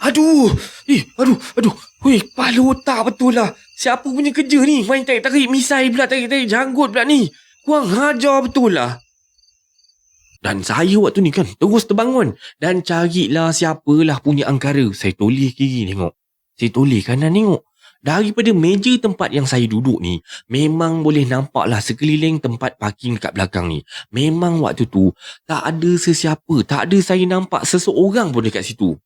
Aduh. Aduh. Hui, kepala otak betul lah. Siapa punya kerja ni? Main tarik-tarik misai pula, tarik-tarik janggut pula ni. Kurang hajar betul lah. Dan saya waktu ni kan terus terbangun dan carilah siapalah punya angkara. Saya toleh kiri tengok. Saya toleh kanan tengok. Daripada meja tempat yang saya duduk ni, memang boleh nampaklah sekeliling tempat parking kat belakang ni. Memang waktu tu tak ada sesiapa, tak ada saya nampak seseorang pun dekat situ.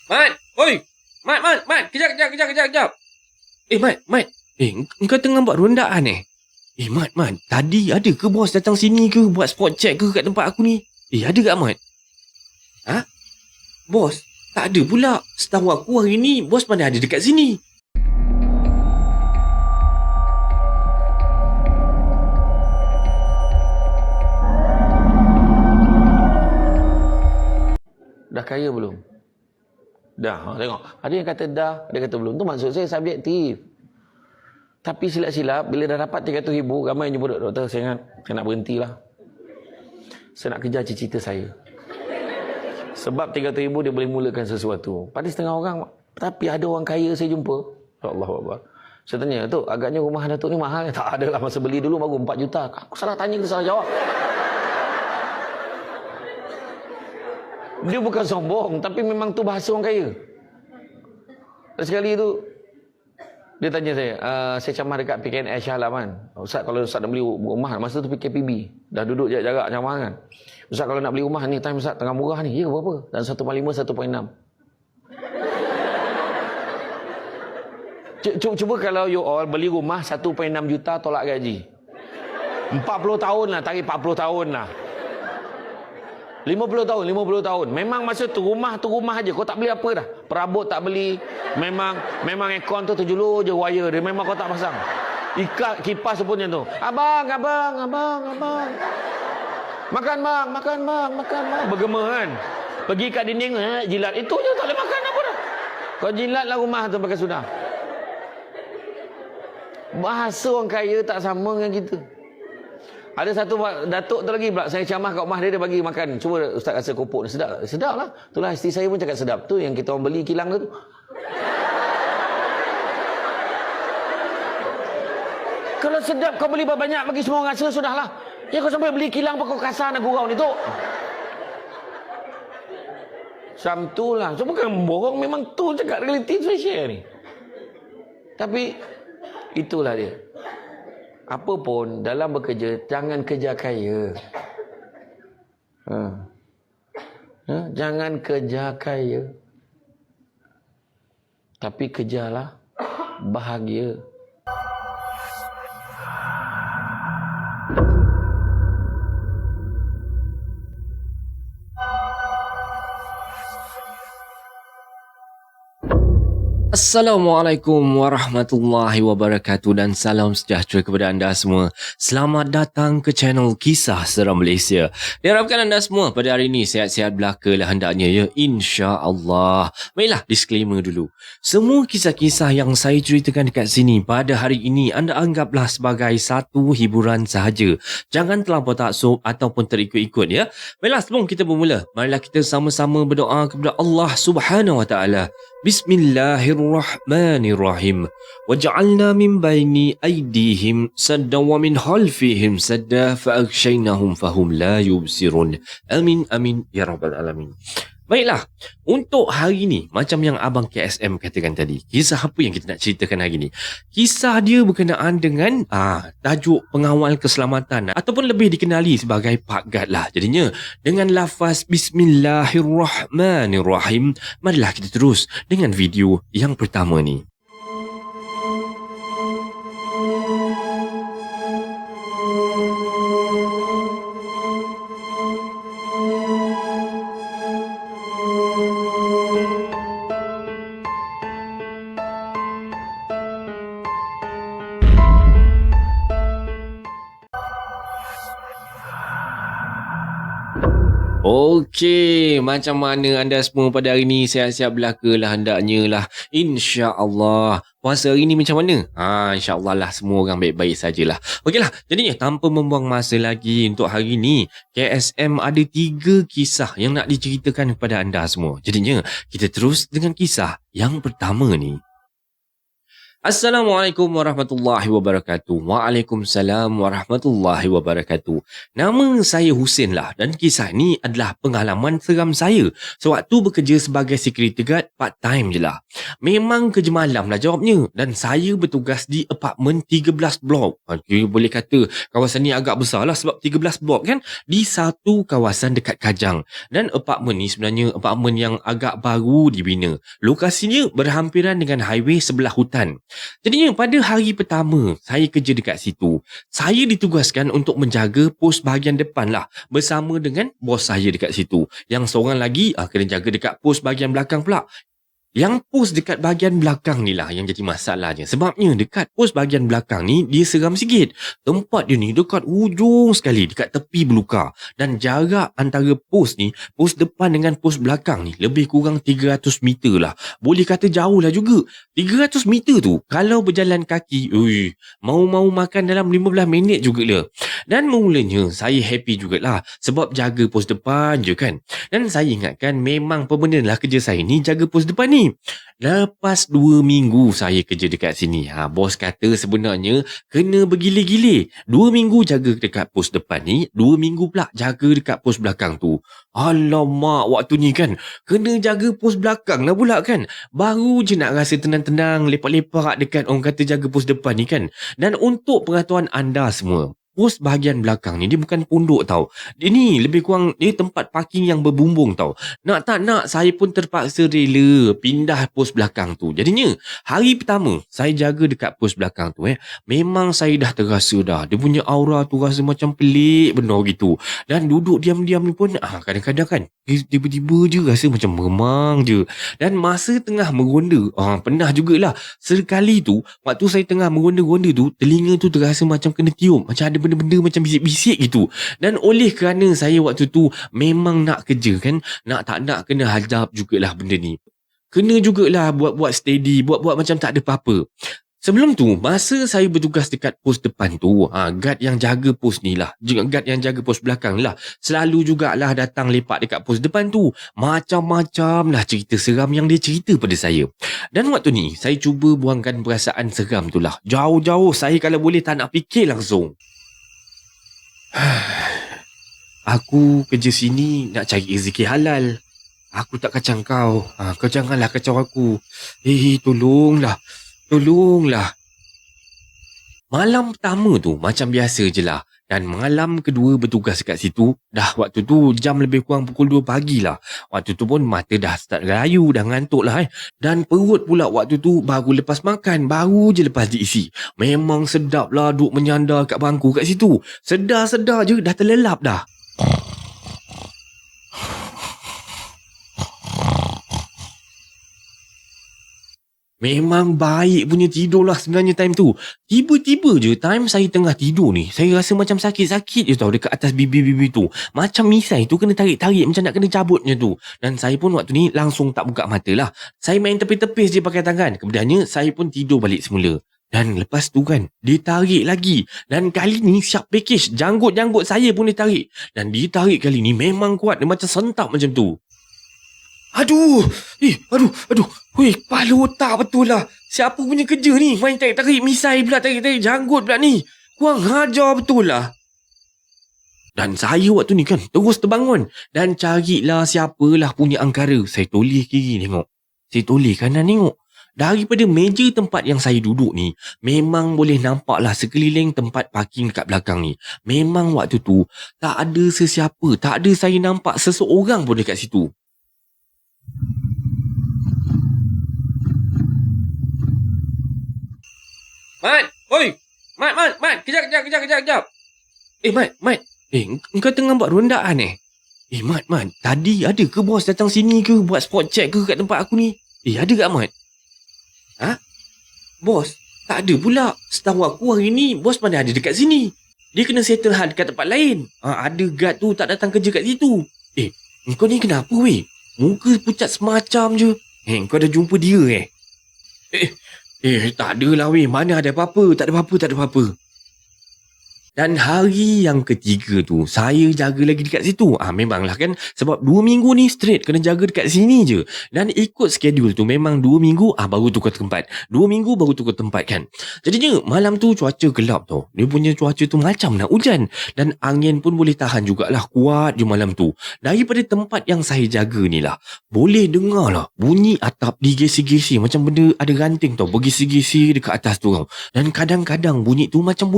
Mat! Oi! Mat! Kejap! Mat! Engkau tengah buat rondaan Mat, tadi ada ke bos datang sini ke buat spot check ke kat tempat aku ni? Ada tak, Mat? Ha? Bos? Tak ada pula. Setahu aku hari ni bos mana ada dekat sini. Dah kaya belum? Dah, tengok. Ada yang kata dah, ada yang kata belum. Tu maksud saya subjektif. Tapi silap-silap, bila dah dapat 300,000, ramai yang jumpa doktor, saya nak berhentilah. Saya nak kejar cita-cita saya. Sebab 300,000 dia boleh mulakan sesuatu. Pada setengah orang, tapi ada orang kaya saya jumpa. Allah. Saya tanya, tu agaknya rumah Datuk ni mahal. Tak ada lah, masa beli dulu baru 4 juta. Aku salah tanya, kita salah jawab. Dia bukan sombong, tapi memang tu bahasa orang kaya. Dan sekali tu, dia tanya saya camah dekat PKN Shah Alam kan. Ustaz, kalau Ustaz nak beli rumah, masa tu PKPB. Dah duduk jarak camah kan. Ustaz, kalau nak beli rumah ni, time Ustaz tengah murah ni. Ya, berapa? Dan 1.5, 1.6. Cuba kalau you all beli rumah 1.6 juta tolak gaji. 40 tahun lah, tarik 40 tahun lah. 50 tahun. Memang masa tu rumah aja. Kau tak beli apa dah. Perabot tak beli. Memang aircon tu terjulur je wire dia. Memang kau tak pasang. Ikat kipas pun macam tu. Abang. Makan bang. Bergema kan. Pergi kat dinding jilat. Itu je tak boleh makan apa dah. Kau jilatlah rumah tu pakai sudah. Bahasa orang kaya tak sama dengan kita. Ada satu datuk tu lagi pula, saya camah kat rumah dia bagi makan. Cuba Ustaz rasa kopok ni sedap. Sedap lah. Itulah isteri saya pun cakap sedap. Tu yang kita orang beli kilang tu. Kalau sedap kau beli banyak bagi semua orang rasa sudahlah. Ya kau sampai beli kilang kau kasar nak gurau ni tu. Macam tu lah. So bukan bohong, memang tu cakap realiti saya share ni. Tapi itulah dia. Apa pun dalam bekerja, jangan kejar kaya. Jangan kejar kaya. Tapi kejarlah bahagia. Assalamualaikum warahmatullahi wabarakatuh dan salam sejahtera kepada anda semua. Selamat datang ke channel Kisah Seram Malaysia. Diharapkan anda semua pada hari ini sihat-sihat belaka lah hendaknya ya, insya-Allah. Baiklah, disclaimer dulu. Semua kisah-kisah yang saya ceritakan dekat sini pada hari ini anda anggaplah sebagai satu hiburan sahaja. Jangan terlampau taksub ataupun terikut-ikut ya. Baiklah, sebelum kita bermula, marilah kita sama-sama berdoa kepada Allah Subhanahu wa taala. Bismillahirrahmanirrahim. Waj'alna min baini aydihim sadda wa min khalfihim sadda fa'aghshaynahum fahum la yubsirun. Amin ya rabbal alamin. Baiklah, untuk hari ni macam yang abang KSM katakan tadi, kisah apa yang kita nak ceritakan hari ni? Kisah dia berkenaan dengan tajuk pengawal keselamatan ataupun lebih dikenali sebagai Park Guard lah. Jadinya dengan lafaz Bismillahirrahmanirrahim, marilah kita terus dengan video yang pertama ni. Okey, macam mana anda semua pada hari ni? Sihat-sihat belaka lah hendaknya lah, insya-Allah. puasa hari ni macam mana? InsyaAllah lah semua orang baik-baik sajalah. Okeylah, jadinya tanpa membuang masa lagi untuk hari ni, KSM ada 3 kisah yang nak diceritakan kepada anda semua. Jadinya, kita terus dengan kisah yang pertama ni. Assalamualaikum warahmatullahi wabarakatuh. Waalaikumsalam warahmatullahi wabarakatuh. Nama saya Husin lah dan kisah ni adalah pengalaman seram saya sewaktu bekerja sebagai security guard part time je lah. Memang kerja malam lah jawabnya dan saya bertugas di apartmen 13 blok. Okay, boleh kata kawasan ni agak besar lah sebab 13 blok kan di satu kawasan dekat Kajang. Dan apartmen ni sebenarnya apartmen yang agak baru dibina. Lokasinya berhampiran dengan highway sebelah hutan. Jadinya pada hari pertama saya kerja dekat situ, saya ditugaskan untuk menjaga pos bahagian depan lah bersama dengan bos saya dekat situ. Yang seorang lagi kena jaga dekat pos bahagian belakang pula. Yang pos dekat bahagian belakang ni lah yang jadi masalahnya. Sebabnya dekat pos bahagian belakang ni dia seram sikit. Tempat dia ni dekat ujung sekali, dekat tepi belukar. Dan jarak antara pos ni, pos depan dengan pos belakang ni lebih kurang 300 meter lah. Boleh kata jauh lah juga. 300 meter tu kalau berjalan kaki, mau makan dalam 15 minit juga lah. Dan mulanya saya happy jugalah sebab jaga pos depan je kan. Dan saya ingatkan memang permanent lah kerja saya ni jaga pos depan ni. Lepas 2 minggu saya kerja dekat sini, bos kata sebenarnya kena bergile-gile. 2 minggu jaga dekat pos depan ni, 2 minggu pula jaga dekat pos belakang tu. Alamak, waktu ni kan kena jaga pos belakang lah pula kan. Baru je nak rasa tenang-tenang, lepak-lepak dekat orang kata jaga pos depan ni kan. Dan untuk pengetahuan anda semua, pos bahagian belakang ni dia bukan pondok tau. Dia ni lebih kurang dia tempat parking yang berbumbung tau. Nak tak nak saya pun terpaksa rela pindah pos belakang tu. Jadinya hari pertama saya jaga dekat pos belakang tu memang saya dah terasa dah. Dia punya aura tu rasa macam pelik benar gitu. Dan duduk diam-diam ni pun kadang-kadang kan tiba-tiba je rasa macam meremang je. Dan masa tengah meronda pernah jugalah sekali tu waktu saya tengah meronda-ronda tu telinga tu terasa macam kena tiup, macam ada benda-benda macam bisik-bisik gitu. Dan oleh kerana saya waktu tu memang nak kerja kan, nak tak nak kena hadap jugalah benda ni. Kena jugalah buat-buat steady, buat-buat macam tak ada apa-apa. Sebelum tu, masa saya bertugas dekat pos depan tu, guard yang jaga pos ni lah, guard yang jaga pos belakang lah, selalu jugalah datang lepak dekat pos depan tu. Macam-macam lah cerita seram yang dia cerita pada saya. Dan waktu ni, saya cuba buangkan perasaan seram tu lah. Jauh-jauh, saya kalau boleh tak nak fikir langsung. Aku kerja sini nak cari rezeki halal. Aku tak kacang kau. Kau janganlah kacau aku. Tolonglah. Malam pertama tu macam biasa je lah. Dan malam kedua bertugas kat situ, dah waktu tu jam lebih kurang pukul 2 pagi lah. Waktu tu pun mata dah start rayu, dah ngantuk lah Dan perut pula waktu tu baru lepas makan, baru je lepas diisi. Memang sedap lah duk menyandar kat bangku kat situ. Sedar-sedar je dah terlelap dah. Memang baik punya tidur lah sebenarnya time tu. Tiba-tiba je time saya tengah tidur ni, saya rasa macam sakit-sakit je tau dekat atas bibir-bibir tu. Macam misai tu kena tarik-tarik macam nak kena cabut macam tu. Dan saya pun waktu ni langsung tak buka mata lah. Saya main tepis-tepis je pakai tangan. Kemudiannya saya pun tidur balik semula. Dan lepas tu kan, dia tarik lagi. Dan kali ni siap package. Janggut-janggut saya pun dia tarik. Dan dia tarik kali ni memang kuat. Dia macam sentak macam tu. Aduh. Weh, kepala otak betul lah. Siapa punya kerja ni? Main tarik-tarik misai pula, tarik-tarik janggut pula ni. Kurang hajar betul lah. Dan saya waktu ni kan terus terbangun. Dan carilah siapalah punya angkara. Saya toleh kiri tengok. Saya toleh kanan tengok. Daripada meja tempat yang saya duduk ni, memang boleh nampaklah sekeliling tempat parking kat belakang ni. Memang waktu tu, tak ada sesiapa. Tak ada saya nampak seseorang pun dekat situ. Mat! Oi! Mat! Kejap! Mat! Engkau tengah buat rondaan Mat, tadi ada ke bos datang sini ke buat spot check ke kat tempat aku ni? Ada tak Mat? Bos? Tak ada pula. Setahu aku hari ni bos mana ada dekat sini. Dia kena settle hal dekat tempat lain. Ada guard tu tak datang kerja kat situ. Engkau ni kenapa weh? Muka pucat semacam je. Engkau dah jumpa dia Tak adalah weh. Mana ada apa-apa. Tak ada apa-apa, tak ada apa-apa. Dan hari yang ketiga tu, saya jaga lagi dekat situ. Memanglah kan, sebab 2 minggu ni straight kena jaga dekat sini je. Dan ikut schedule tu, memang 2 minggu baru tukar tempat. 2 minggu baru tukar tempat kan. Jadinya malam tu cuaca gelap tau. Dia punya cuaca tu macam nak hujan. Dan angin pun boleh tahan jugalah, kuat je malam tu. Daripada tempat yang saya jaga ni lah, boleh dengar lah bunyi atap digesi-gesi. Macam benda ada ranting tau, bergesi-gesi dekat atas tu tau. Dan kadang-kadang bunyi tu macam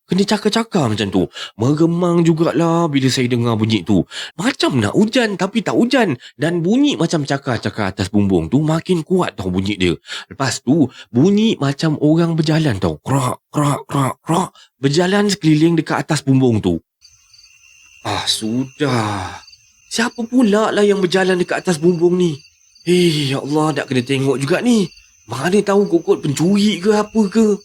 kena cakar-cakar macam tu. Meremang jugalah bila saya dengar bunyi tu. Macam nak hujan tapi tak hujan. Dan bunyi macam cakar-cakar atas bumbung tu makin kuat tau bunyi dia. Lepas tu bunyi macam orang berjalan tau. Krak, krak, krak, krak. Berjalan sekeliling dekat atas bumbung tu. Sudah. Siapa pula lah yang berjalan dekat atas bumbung ni? Ya Allah, nak kena tengok juga ni. Mana tahu kokot pencuri ke apa ke?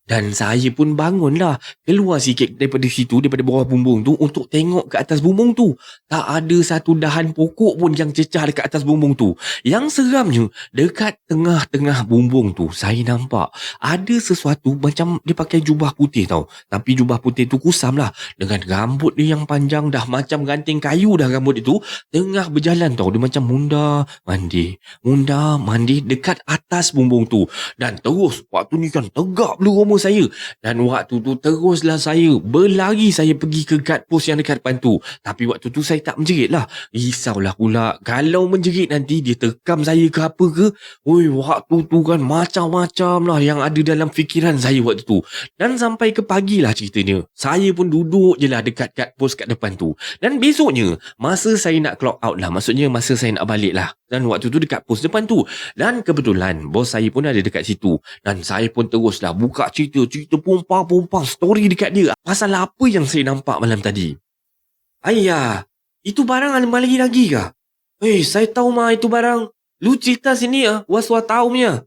Dan saya pun bangunlah, keluar sikit daripada situ, daripada bawah bumbung tu untuk tengok ke atas bumbung tu. Tak ada satu dahan pokok pun yang cecah dekat atas bumbung tu. Yang seramnya, dekat tengah-tengah bumbung tu, saya nampak ada sesuatu macam dia pakai jubah putih tau. Tapi jubah putih tu kusam lah. Dengan rambut dia yang panjang dah macam ganting kayu dah rambut itu. Tengah berjalan tau, dia macam munda mandi dekat atas bumbung tu. Dan terus waktu ni kan tegak bulu roma saya. Dan waktu tu teruslah saya berlari, saya pergi ke guard post yang dekat depan tu. Tapi waktu tu saya tak menjerit lah. Risaulah pula kalau menjerit nanti dia terkam saya ke apa ke. Waktu tu kan macam-macam lah yang ada dalam fikiran saya waktu tu. Dan sampai ke pagi lah ceritanya. Saya pun duduk je lah dekat guard post kat depan tu. Dan besoknya masa saya nak clock out lah, maksudnya masa saya nak balik lah. Dan waktu tu dekat pos depan tu. Dan kebetulan bos saya pun ada dekat situ. Dan saya pun teruslah buka cerita pumpang story dekat dia. Pasal apa yang saya nampak malam tadi. Ayah, itu barang ada lagi ke? Saya tahu mah itu barang. Lu cerita sini was-was tahu punya.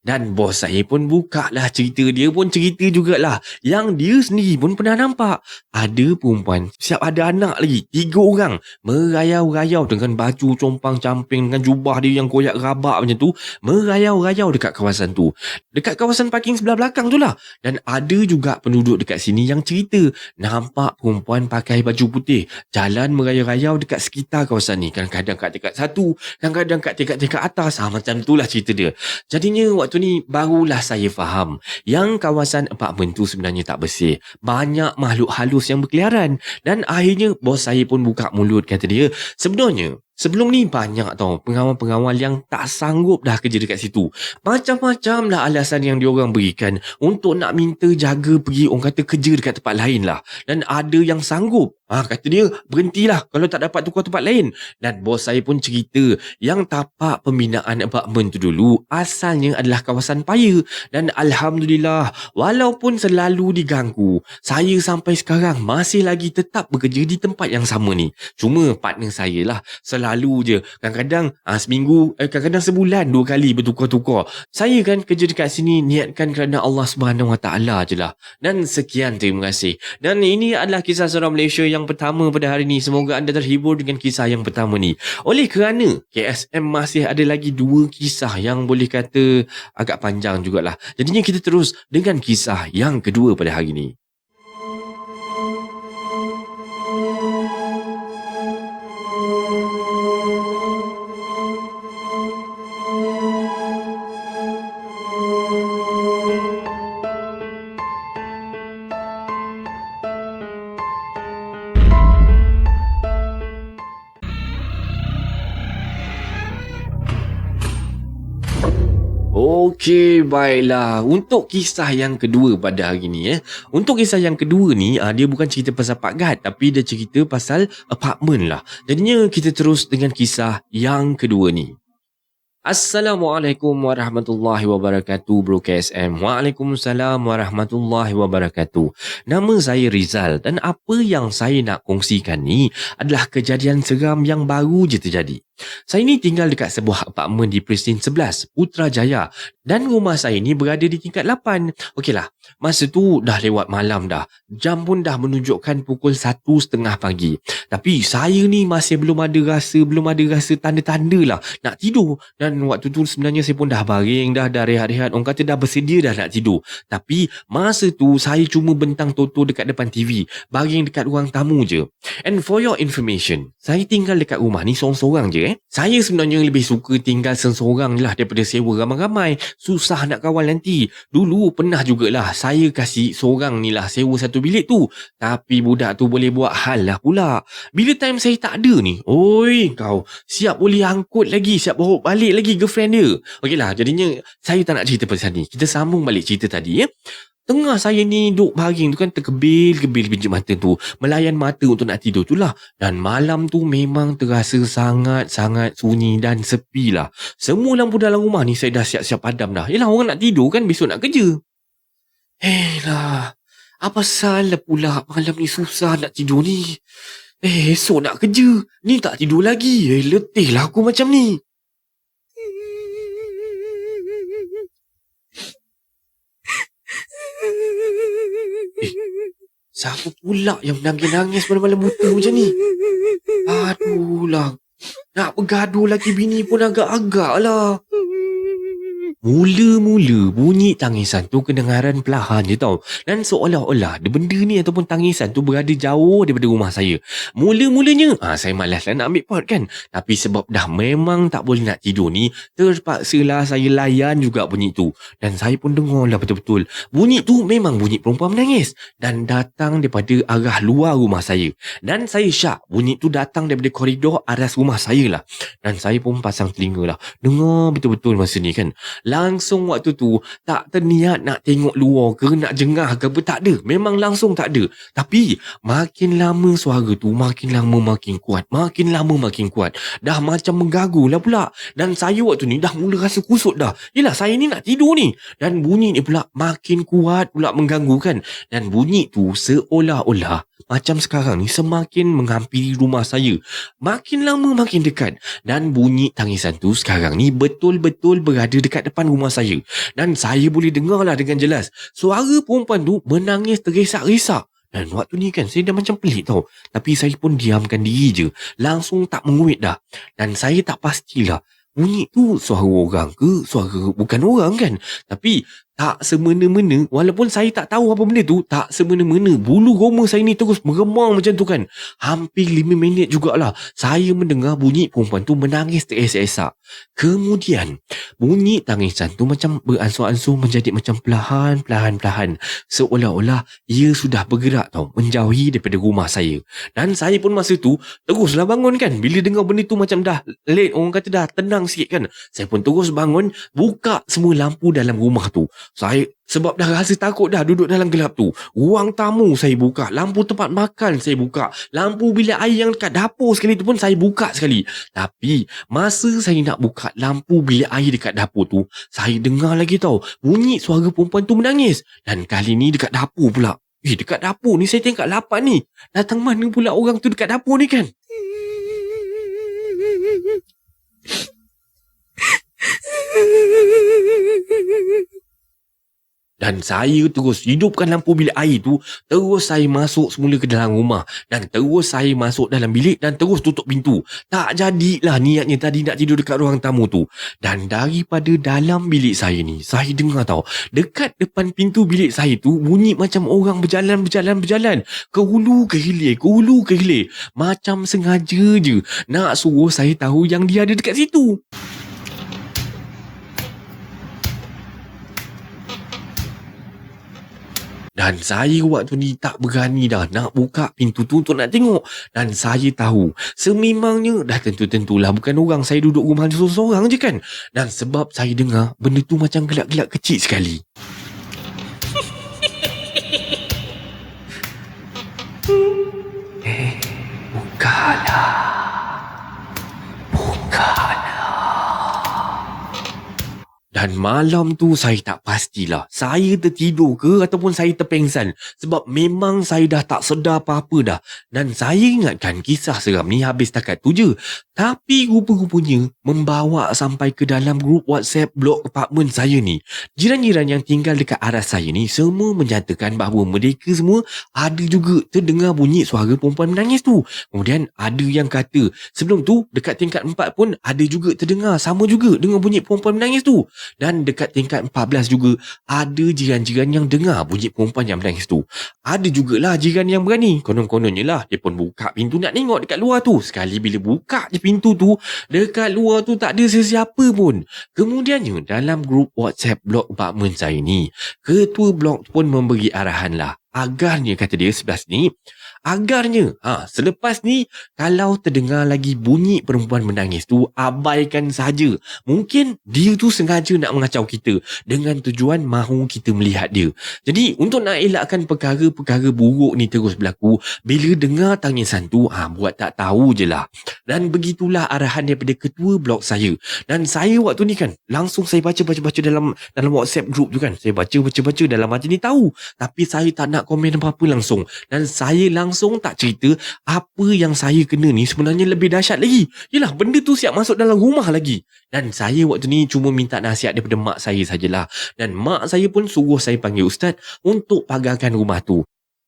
Dan bos saya pun buka lah cerita. Dia pun cerita jugalah yang dia sendiri pun pernah nampak. Ada perempuan, siap ada anak lagi, 3 orang, merayau-rayau dengan baju compang-camping, dengan jubah dia yang koyak rabak macam tu, merayau-rayau dekat kawasan tu. Dekat kawasan parking sebelah belakang tu lah. Dan ada juga penduduk dekat sini yang cerita nampak perempuan pakai baju putih jalan merayau-rayau dekat sekitar kawasan ni. Kadang-kadang kat tingkat 1, kadang-kadang kat tingkat atas. Macam itulah cerita dia. Jadinya waktu ni barulah saya faham yang kawasan apartmen tu sebenarnya tak bersih. Banyak makhluk halus yang berkeliaran. Dan akhirnya bos saya pun buka mulut, kata dia, sebenarnya sebelum ni banyak tau pengawal-pengawal yang tak sanggup dah kerja dekat situ. Macam-macam lah alasan yang diorang berikan untuk nak minta jaga pergi, orang kata, kerja dekat tempat lain lah. Dan ada yang sanggup. Kata dia, berhentilah kalau tak dapat tukar tempat lain. Dan bos saya pun cerita yang tapak pembinaan apartmen tu dulu asalnya adalah kawasan paya. Dan Alhamdulillah, walaupun selalu diganggu, saya sampai sekarang masih lagi tetap bekerja di tempat yang sama ni. Cuma partner saya lah selalu je, kadang-kadang seminggu, kadang-kadang sebulan 2 kali bertukar-tukar. Saya kan kerja dekat sini niatkan kerana Allah Subhanahu Wa Taala je lah. Dan sekian, terima kasih. Dan ini adalah kisah seram Malaysia yang pertama pada hari ini. Semoga anda terhibur dengan kisah yang pertama ni. Oleh kerana KSM masih ada lagi 2 kisah yang boleh kata agak panjang jugalah. Jadinya kita terus dengan kisah yang kedua pada hari ini. Okey, baiklah. Untuk kisah yang kedua pada hari ni, Untuk kisah yang kedua ni, dia bukan cerita pasal Pak Gad, tapi dia cerita pasal apartmen lah. Jadinya kita terus dengan kisah yang kedua ni. Assalamualaikum warahmatullahi wabarakatuh, Bro KSM. Waalaikumsalam warahmatullahi wabarakatuh. Nama saya Rizal dan apa yang saya nak kongsikan ni adalah kejadian seram yang baru je terjadi. Saya ni tinggal dekat sebuah apartmen di Prestin 11, Putrajaya. Dan rumah saya ni berada di tingkat 8. Okeylah, masa tu dah lewat malam dah. Jam pun dah menunjukkan pukul 1:30 pagi. Tapi saya ni masih belum ada rasa tanda-tanda lah nak tidur. Dan waktu tu sebenarnya saya pun dah baring dah rehat-rehat. Orang kata dah bersedia dah nak tidur. Tapi masa tu saya cuma bentang toto dekat depan TV. Baring dekat ruang tamu je. And for your information, saya tinggal dekat rumah ni seorang-seorang je. Saya sebenarnya lebih suka tinggal seorang lah daripada sewa ramai-ramai. Susah nak kawal nanti. Dulu pernah jugalah saya kasih seorang ni lah sewa satu bilik tu. Tapi budak tu boleh buat hal lah pula. Bila time saya tak ada ni, oi kau, siap boleh angkut lagi, siap bawa balik lagi girlfriend dia. Okeylah, jadinya saya tak nak cerita pasal ni. Kita sambung balik cerita tadi. Tengah saya ni duduk baring tu kan, terkebil-kebil biji mata tu, melayan mata untuk nak tidur tu lah. Dan malam tu memang terasa sangat-sangat sunyi dan sepi lah. Semua lampu dalam rumah ni saya dah siap-siap padam dah. Yelah, orang nak tidur kan, besok nak kerja. Lah, apa salah pula malam ni susah nak tidur ni. Esok nak kerja, ni tak tidur lagi. Letih lah aku macam ni. Siapa pula yang menangis-nangis malam-malam buta macam ni? Aduh lah. Nak bergaduh lagi bini pun agak-agak lah. Mula-mula bunyi tangisan tu kedengaran perlahan je tau. Dan seolah-olah benda ni ataupun tangisan tu berada jauh daripada rumah saya. Mula-mulanya saya malas lah nak ambil pot kan. Tapi sebab dah memang tak boleh nak tidur ni, terpaksalah saya layan juga bunyi tu. Dan saya pun dengar lah betul-betul. Bunyi tu memang bunyi perempuan menangis. Dan datang daripada arah luar rumah saya. Dan saya syak bunyi tu datang daripada koridor aras rumah saya lah. Dan saya pun pasang telinga lah. Dengar betul-betul masa ni kan. Langsung waktu tu tak terniat nak tengok luar ke, nak jengah ke apa, tak ada. Memang langsung tak ada. Tapi makin lama suara tu makin lama makin kuat. Makin lama makin kuat. Dah macam mengganggu lah pula. Dan saya waktu ni dah mula rasa kusut dah. Yelah, saya ni nak tidur ni. Dan bunyi ni pula makin kuat pula mengganggu kan. Dan bunyi tu seolah-olah macam sekarang ni semakin menghampiri rumah saya. Makin lama makin dekat. Dan bunyi tangisan tu sekarang ni betul-betul berada dekat depan rumah saya. Dan saya boleh dengar lah dengan jelas. Suara perempuan tu menangis tergesak-gesak. Dan waktu ni kan saya dah macam pelik tau. Tapi saya pun diamkan diri je. Langsung tak menguit dah. Dan saya tak pastilah bunyi tu suara orang ke, suara bukan orang kan. Tapi tak semena-mena, walaupun saya tak tahu apa benda tu, tak semena-mena bulu roma saya ni terus meremang macam tu kan. Hampir 5 minit jugalah saya mendengar bunyi perempuan tu menangis teresak-esak. Kemudian bunyi tangisan tu macam beransur-ansur menjadi macam perlahan-perlahan. Seolah-olah ia sudah bergerak tau, menjauhi daripada rumah saya. Dan saya pun masa tu teruslah bangun kan. Bila dengar benda tu macam dah late, orang kata dah tenang sikit kan. Saya pun terus bangun, buka semua lampu dalam rumah tu. Saya sebab dah rasa takut dah duduk dalam gelap tu. Ruang tamu saya buka, lampu tempat makan saya buka, lampu bilik air yang dekat dapur sekali tu pun saya buka sekali. Tapi masa saya nak buka lampu bilik air dekat dapur tu, saya dengar lagi tau bunyi suara perempuan tu menangis. Dan kali ni dekat dapur pula. Dekat dapur ni saya tingkat 8 ni. Datang mana pula orang tu dekat dapur ni kan? Dan saya terus hidupkan lampu bilik air tu. Terus saya masuk semula ke dalam rumah. Dan terus saya masuk dalam bilik dan terus tutup pintu. Tak jadilah niatnya tadi nak tidur dekat ruang tamu tu. Dan daripada dalam bilik saya ni, saya dengar tau, dekat depan pintu bilik saya tu bunyi macam orang berjalan. Ke hulu ke hilir. Macam sengaja je nak suruh saya tahu yang dia ada dekat situ. Dan saya waktu ni tak berani dah nak buka pintu tu untuk nak tengok. Dan saya tahu sememangnya dah tentu-tentulah bukan orang, saya duduk rumah seorang-seorang je kan. Dan sebab saya dengar benda tu macam gelak-gelak kecil sekali. Bukalah. Dan malam tu saya tak pastilah. Saya tertidur ke ataupun saya terpengsan. Sebab memang saya dah tak sedar apa-apa dah. Dan saya ingatkan kisah seram ni habis takat tu je. Tapi rupa-rupanya membawa sampai ke dalam grup WhatsApp blok apartmen saya ni. Jiran-jiran yang tinggal dekat arah saya ni semua menyatakan bahawa mereka semua ada juga terdengar bunyi suara perempuan menangis tu. Kemudian ada yang kata sebelum tu dekat tingkat 4 pun ada juga terdengar sama juga dengan bunyi perempuan menangis tu. Dan dekat tingkat 14 juga ada jiran-jiran yang dengar bunyi perempuan yang menangis tu. Ada jugalah jiran yang berani. Konon-kononnya lah dia pun buka pintu nak tengok dekat luar tu. Sekali bila buka je pintu tu, dekat luar tu tak ada sesiapa pun. Kemudiannya dalam grup WhatsApp blok apartmen saya ni, ketua blok pun memberi arahan lah. Agarnya kata dia sebelah sini, agarnya selepas ni kalau terdengar lagi bunyi perempuan menangis tu, abaikan saja. Mungkin dia tu sengaja nak mengacau kita dengan tujuan mahu kita melihat dia. Jadi untuk nak elakkan perkara-perkara buruk ni terus berlaku, bila dengar tangisan tu buat tak tahu je lah. Dan begitulah arahan daripada ketua blok saya. Dan saya waktu ni kan langsung saya baca dalam WhatsApp group tu kan. Saya baca dalam hati ni tahu, tapi saya tak nak komen apa-apa langsung. Dan saya langsung tak cerita apa yang saya kena ni sebenarnya lebih dahsyat lagi. Yelah, benda tu siap masuk dalam rumah lagi. Dan saya waktu ni cuma minta nasihat daripada mak saya sajalah. Dan mak saya pun suruh saya panggil ustaz untuk pagarkan rumah tu.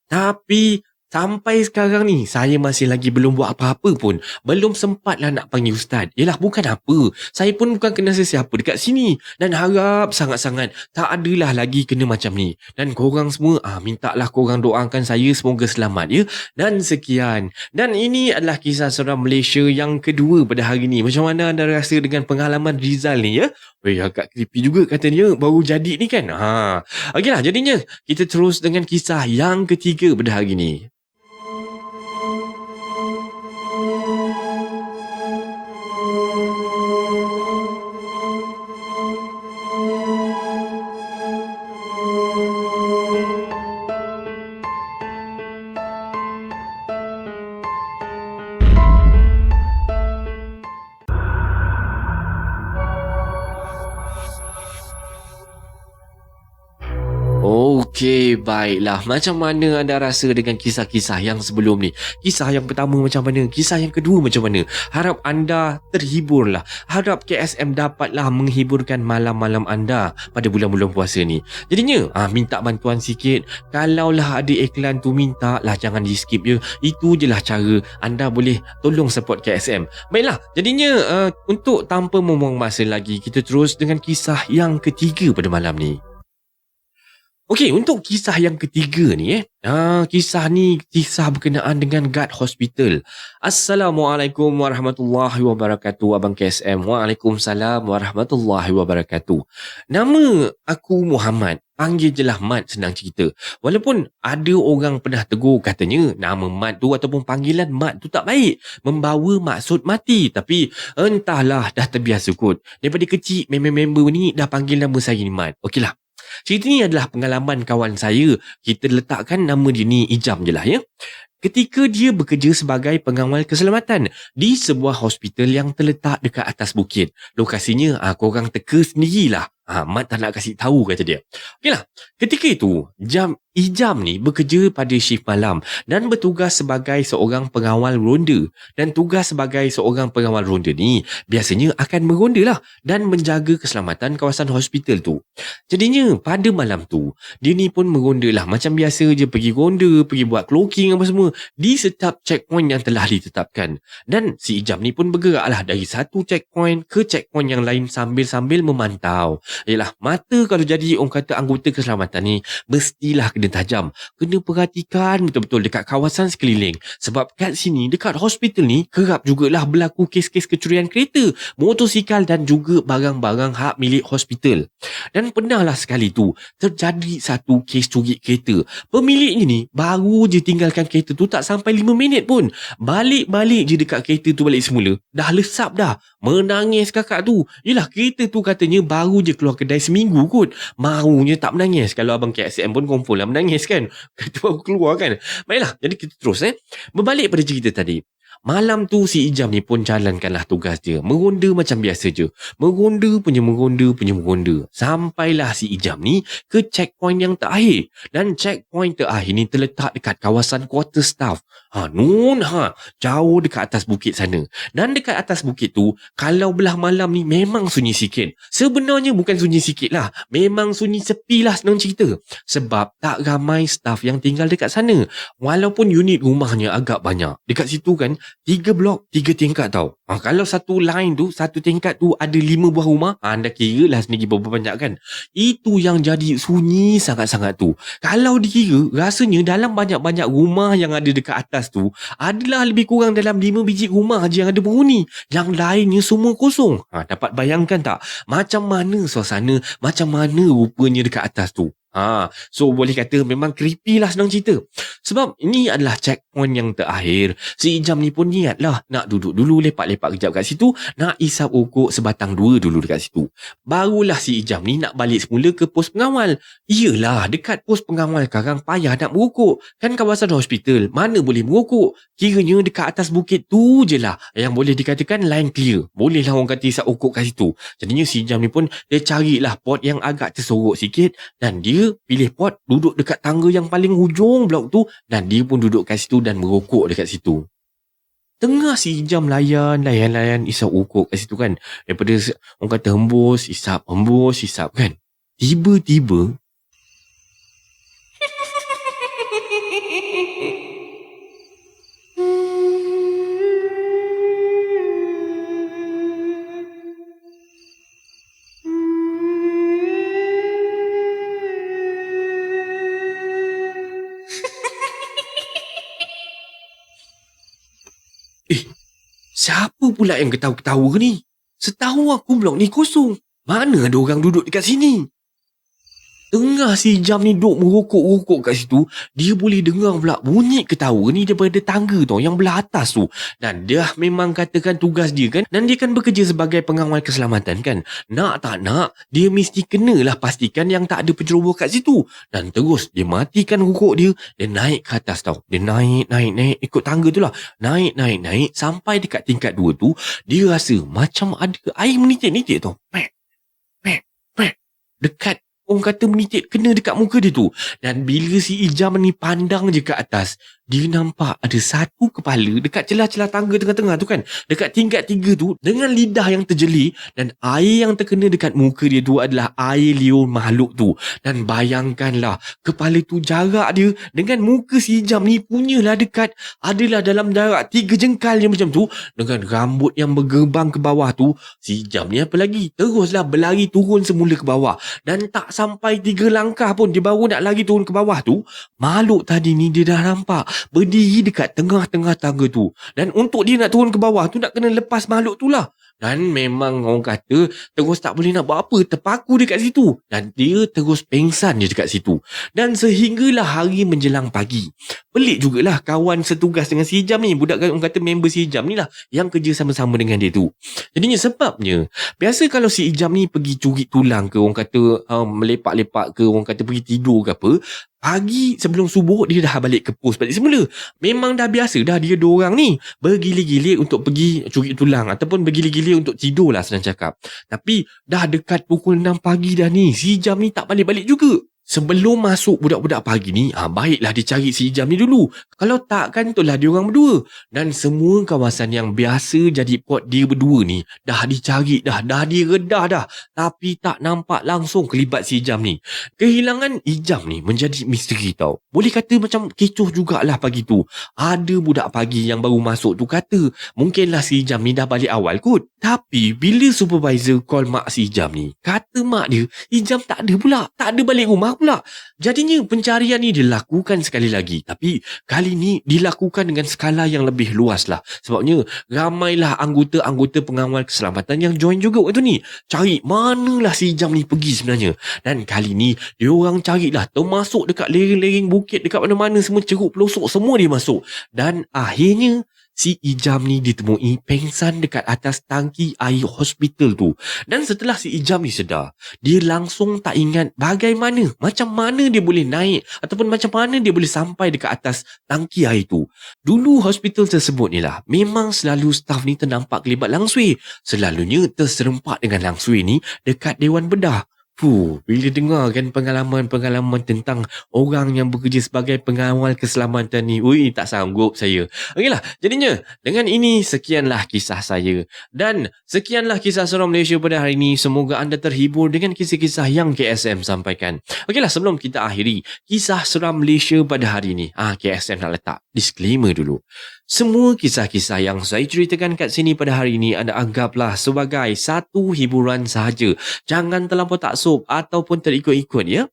Tapi sampai sekarang ni saya masih lagi belum buat apa-apa pun. Belum sempatlah nak panggil ustaz. Yelah, bukan apa, saya pun bukan kena sesiapa dekat sini. Dan harap sangat-sangat tak adalah lagi kena macam ni. Dan korang semua mintalah korang doakan saya semoga selamat ya. Dan sekian. Dan ini adalah kisah seram Malaysia yang kedua pada hari ni. Macam mana anda rasa dengan pengalaman Rizal ni ya? Agak creepy juga katanya baru jadi ni kan. Okeylah, jadinya kita terus dengan kisah yang ketiga pada hari ni. Okey, baiklah. Macam mana anda rasa dengan kisah-kisah yang sebelum ni? Kisah yang pertama macam mana? Kisah yang kedua macam mana? Harap anda terhiburlah. Harap KSM dapatlah menghiburkan malam-malam anda pada bulan-bulan puasa ni. Jadinya, minta bantuan sikit. Kalaulah ada iklan tu, minta lah, jangan di skip je. Itu je lah cara anda boleh tolong support KSM. Baiklah, jadinya untuk tanpa membuang masa lagi, kita terus dengan kisah yang ketiga pada malam ni. Okey, untuk kisah yang ketiga ni kisah ni kisah berkenaan dengan guard hospital. Assalamualaikum warahmatullahi wabarakatuh Abang KSM. Waalaikumsalam warahmatullahi wabarakatuh. Nama aku Muhammad. Panggil je lah Mat, senang cerita. Walaupun ada orang pernah tegur katanya nama Mat tu ataupun panggilan Mat tu tak baik, membawa maksud mati. Tapi entahlah, dah terbiasa kot. Daripada kecil member-member ni dah panggil nama saya ni Mat. Okeylah. Cerita ni adalah pengalaman kawan saya. Kita letakkan nama dia ni Ijam je lah ya. Ketika dia bekerja sebagai pengawal keselamatan di sebuah hospital yang terletak dekat atas bukit. Lokasinya korang teka sendirilah. Mat tak nak kasih tahu kata dia. Okeylah. Ketika itu Ijam ni bekerja pada shift malam dan bertugas sebagai seorang pengawal ronda. Dan tugas sebagai seorang pengawal ronda ni biasanya akan meronda lah dan menjaga keselamatan kawasan hospital tu. Jadinya pada malam tu dia ni pun meronda lah macam biasa je, pergi ronda, pergi buat cloaking apa semua di setiap checkpoint yang telah ditetapkan. Dan si Ijam ni pun bergerak lah dari satu checkpoint ke checkpoint yang lain sambil-sambil memantau. Yalah, mata kalau jadi orang kata anggota keselamatan ni mestilah kena tajam. Kena perhatikan betul-betul dekat kawasan sekeliling. Sebab kat sini, dekat hospital ni, kerap jugalah berlaku kes-kes kecurian kereta, motosikal dan juga barang-barang hak milik hospital. Dan pernahlah sekali tu, terjadi satu kes curi kereta. Pemiliknya ni, baru je tinggalkan kereta tu tak sampai 5 minit pun. Balik-balik je dekat kereta tu balik semula. Dah lesap dah. Menangis kakak tu. Yelah, kereta tu katanya baru je keluar kedai seminggu kot. Mahunya tak menangis. Kalau abang KSM pun confirm lah menangis kan. Kereta baru keluar kan. Baiklah, jadi kita terus Berbalik pada cerita tadi. Malam tu si Ijam ni pun jalankanlah tugas dia. Meronda macam biasa je. Meronda punya. Sampailah si Ijam ni ke checkpoint yang terakhir. Dan checkpoint terakhir ni terletak dekat kawasan quarter staff. Jauh dekat atas bukit sana. Dan dekat atas bukit tu, kalau belah malam ni memang sunyi sikit. Sebenarnya bukan sunyi sikit lah. Memang sunyi sepi lah senang cerita. Sebab tak ramai staff yang tinggal dekat sana. Walaupun unit rumahnya agak banyak. Dekat situ kan, 3 blok, 3 tingkat tau. Kalau satu line tu, satu tingkat tu ada 5 buah rumah, anda kira lah sendiri berapa banyak kan. Itu yang jadi sunyi sangat-sangat tu. Kalau dikira, rasanya dalam banyak-banyak rumah yang ada dekat atas tu, adalah lebih kurang dalam 5 biji rumah je yang ada penghuni. Yang lainnya semua kosong. Dapat bayangkan tak? Macam mana suasana, macam mana rupanya dekat atas tu. So boleh kata memang creepy lah senang cerita. Sebab ini adalah checkpoint yang terakhir. Si Ijam ni pun niat lah nak duduk dulu, lepak-lepak kejap kat situ, nak isap okok sebatang dua dulu dekat situ. Barulah si Ijam ni nak balik semula ke pos pengawal. Iyalah, dekat pos pengawal sekarang payah nak merokok. Kan kawasan hospital, mana boleh merokok? Kiranya dekat atas bukit tu je lah yang boleh dikatakan line clear. Boleh lah orang kata isap okok kat situ. Jadinya si Ijam ni pun dia carilah pot yang agak tersorok sikit dan dia pilih pot duduk dekat tangga yang paling hujung blok tu dan dia pun duduk kat situ dan merokok dekat situ. Tengah si Ijam layan isap okok kat situ kan. Daripada orang kata hembus, isap kan. Tiba-tiba siapa pula yang ketawa-ketawa ni? Setahu aku blok ni kosong. Mana ada orang duduk dekat sini? Tengah si Ijam ni duduk merokok-rokok kat situ, dia boleh dengar pula bunyi ketawa ni daripada tangga tu yang belah atas tu. Dan dia memang katakan tugas dia kan, dan dia kan bekerja sebagai pengawal keselamatan kan. Nak tak nak, dia mesti kenalah pastikan yang tak ada penceroboh kat situ. Dan terus dia matikan rokok dia, dia naik ke atas tau. Dia naik ikut tangga tu lah. Naik sampai dekat tingkat 2 tu, dia rasa macam ada air menitik-nitik tau. Dekat orang kata menitik kena dekat muka dia tu. Dan bila si Ijam ni pandang je ke atas, dia nampak ada satu kepala dekat celah-celah tangga tengah-tengah tu kan. Dekat tingkat 3 tu dengan lidah yang terjeli dan air yang terkena dekat muka dia tu adalah air liur makhluk tu. Dan bayangkanlah kepala tu jarak dia dengan muka si Ijam ni punyalah dekat adalah dalam jarak 3 jengkal je macam tu. Dengan rambut yang bergerbang ke bawah tu, si Ijam ni apa lagi? Teruslah berlari turun semula ke bawah. Dan tak sampai 3 langkah pun dia baru nak lari turun ke bawah tu, makhluk tadi ni dia dah nampak berdiri dekat tengah-tengah tangga tu. Dan untuk dia nak turun ke bawah tu, nak kena lepas makhluk tu lah. Dan memang orang kata terus tak boleh nak buat apa, terpaku dekat situ. Dan dia terus pengsan je dekat situ. Dan sehinggalah hari menjelang pagi. Pelik jugalah kawan setugas dengan si Ijam ni. Budak orang kata member si Ijam ni lah yang kerja sama-sama dengan dia tu. Jadinya sebabnya, biasa kalau si Ijam ni pergi curi tulang ke, orang kata melepak-lepak ke, orang kata pergi tidur ke apa, pagi sebelum subuh dia dah balik ke pos balik semula. Memang dah biasa dah dia dua orang ni bergilir-gilir untuk pergi curi tulang ataupun bergilir-gilir untuk tidur lah senang cakap. Tapi dah dekat pukul 6 pagi dah ni, si Ijam ni tak balik-balik juga. Sebelum masuk budak-budak pagi ni, baiklah dia cari si Ijam ni dulu. Kalau tak kan itulah dia orang berdua. Dan semua kawasan yang biasa jadi pot dia berdua ni dah dicari dah diredah dah. Tapi tak nampak langsung kelibat si Ijam ni. Kehilangan Ijam ni menjadi misteri tau. Boleh kata macam kecoh jugalah pagi tu. Ada budak pagi yang baru masuk tu kata, mungkinlah si Ijam ni dah balik awal kot. Tapi bila supervisor call mak si Ijam ni, kata mak dia, Ijam tak ada pula. Tak ada balik rumah pula. Jadinya pencarian ni dilakukan sekali lagi. Tapi kali ni dilakukan dengan skala yang lebih luas lah. Sebabnya ramailah anggota-anggota pengawal keselamatan yang join juga waktu ni. Cari manalah si Ijam ni pergi sebenarnya. Dan kali ni diorang carilah termasuk dekat lereng-lereng bukit, dekat mana-mana semua ceruk pelosok semua dia masuk. Dan akhirnya si Ijam ni ditemui pengsan dekat atas tangki air hospital tu. Dan setelah si Ijam ni sedar, dia langsung tak ingat macam mana dia boleh naik ataupun macam mana dia boleh sampai dekat atas tangki air tu. Dulu hospital tersebut ni lah, memang selalu staf ni ternampak kelibat langsui. Selalunya terserempak dengan langsui ni dekat Dewan Bedah. Bila dengar kan pengalaman-pengalaman tentang orang yang bekerja sebagai pengawal keselamatan ni, tak sanggup saya. Okeylah, jadinya dengan ini sekianlah kisah saya. Dan sekianlah kisah seram Malaysia pada hari ini. Semoga anda terhibur dengan kisah-kisah yang KSM sampaikan. Okeylah, sebelum kita akhiri kisah seram Malaysia pada hari ini, KSM nak letak disclaimer dulu. Semua kisah-kisah yang saya ceritakan kat sini pada hari ini anda anggaplah sebagai satu hiburan sahaja. Jangan terlampau taksub ataupun terikut-ikut ya.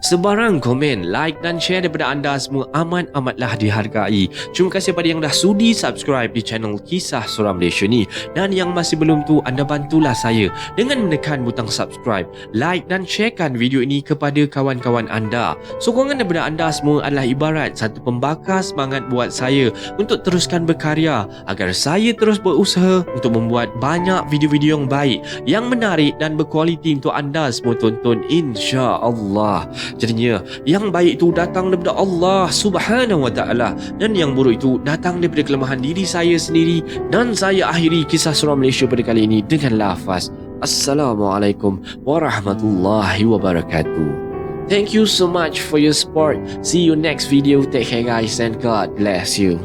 Sebarang komen, like dan share daripada anda semua amat-amatlah dihargai. Terima kasih pada yang dah sudi subscribe di channel Kisah Seram Malaysia ni. Dan yang masih belum tu, anda bantulah saya dengan menekan butang subscribe, like dan sharekan video ini kepada kawan-kawan anda. Sokongan daripada anda semua adalah ibarat satu pembakar semangat buat saya untuk teruskan berkarya agar saya terus berusaha untuk membuat banyak video-video yang baik, yang menarik dan berkualiti untuk anda semua tonton, insya-Allah. Jadinya yang baik itu datang daripada Allah Subhanahu wa taala dan yang buruk itu datang daripada kelemahan diri saya sendiri. Dan saya akhiri kisah seram Malaysia pada kali ini dengan lafaz Assalamualaikum warahmatullahi wabarakatuh. Thank you so much for your support. See you next video. Take care guys and God bless you.